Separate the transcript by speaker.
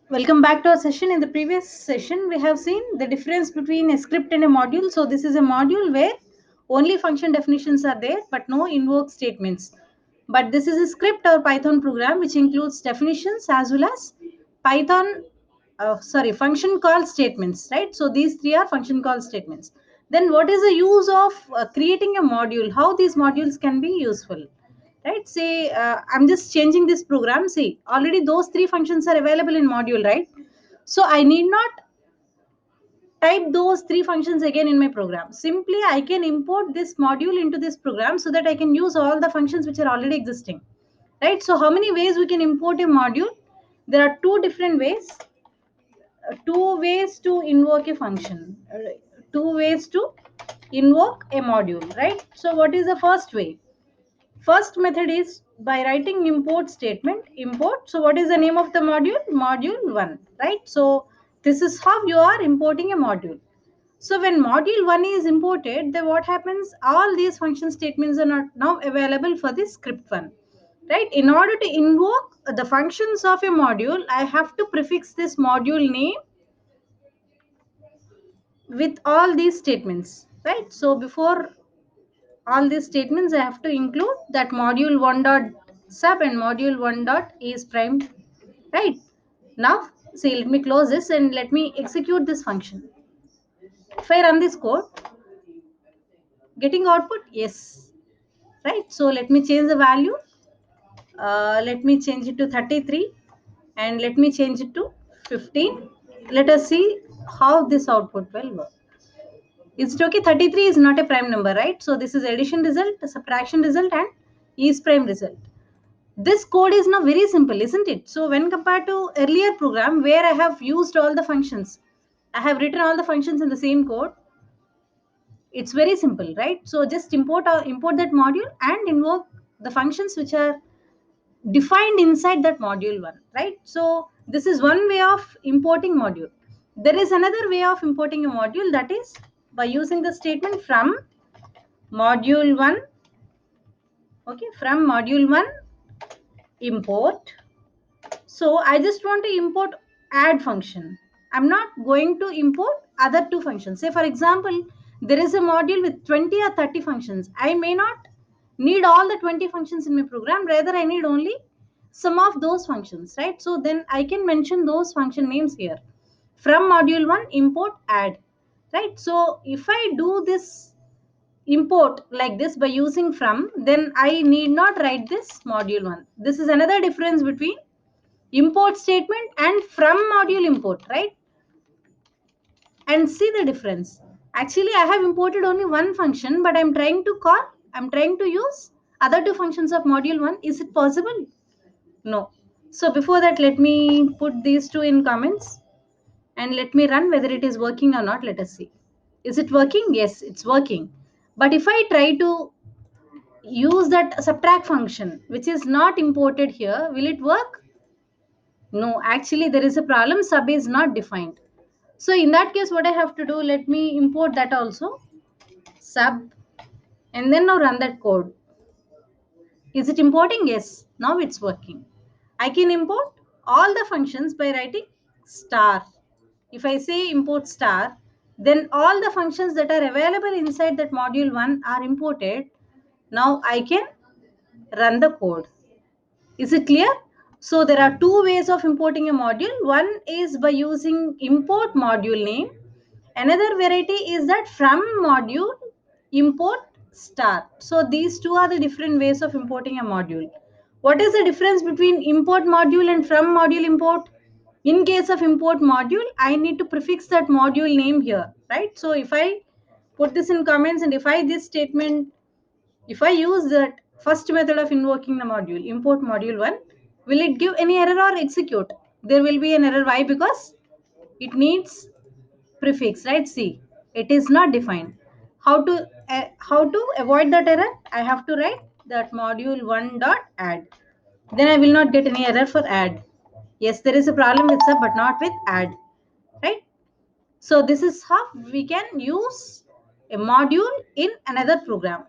Speaker 1: Welcome back to our session. In the previous session, we have seen the difference between a script and a module. So this is a module where only function definitions are there, but no invoke statements. But this is a script or Python program which includes definitions as well as function call statements, right? So these three are function call statements. Then what is the use of creating a module? How these modules can be useful? Right, say I'm just changing this program. See, already those three functions are available in module, right? So I need not type those three functions again in my program. Simply I can import this module into this program so that I can use all the functions which are already existing, right? So how many ways we can import a module? There are two different ways. Two ways to invoke a function. Two ways to invoke a module, right? So what is the first way? First method is by writing import statement, import. So what is the name of the module? Module 1, right? So this is how you are importing a module. So when module 1 is imported, then what happens? All these function statements are not now available for the script 1, right? In order to invoke the functions of a module, I have to prefix this module name with all these statements, right? So before all these statements, I have to include that module 1 dot sub and module 1 dot is prime, right? Now, see, let me close this and let me execute this function. If I run this code, getting output, yes, right? So let me change the value. Let me change it to 33 and let me change it to 15. Let us see how this output will work. Is it okay? 33 is not a prime number, right? So this is addition result, subtraction result, and is prime result. This code is now very simple, isn't it? So when compared to earlier program where I have used all the functions, I have written all the functions in the same code. It's very simple, right? So just import that module and invoke the functions which are defined inside that module 1, right? So this is one way of importing module. There is another way of importing a module, that is by using the statement from module 1. Okay, from module 1 import. So I just want to import add function. I'm not going to import other two functions. Say for example, there is a module with 20 or 30 functions. I may not need all the 20 functions in my program. Rather, I need only some of those functions, right? So then I can mention those function names here. From module 1, import add, right? So if I do this import like this by using from, then I need not write this module 1. This is another difference between import statement and from module import, right? And see the difference. Actually I have imported only one function, but I'm trying to use other two functions of module 1. Is it possible? No. So before that, let me put these two in comments and let me run whether it is working or not. Let us see. Is it working? Yes, it's working. But if I try to use that subtract function which is not imported here, will it work? No, actually there is a problem. Sub is not defined. So in that case, what I have to do, let me import that also. Sub, and then now run that code. Is it importing? Yes, now it's working. I can import all the functions by writing star. If I say import star, then all the functions that are available inside that module 1 are imported. Now I can run the code. Is it clear? So there are two ways of importing a module. One is by using import module name. Another variety is that from module import star. So these two are the different ways of importing a module. What is the difference between import module and from module import? In case of import module, I need to prefix that module name here, right? So if I put this in comments and if I this statement, if I use that first method of invoking the module, import module 1, will it give any error or execute? There will be an error. Why? Because it needs prefix, right? See, it is not defined. How to avoid that error? I have to write that module 1 dot add. Then I will not get any error for add. Yes, there is a problem with sub, but not with add, right? So this is how we can use a module in another program.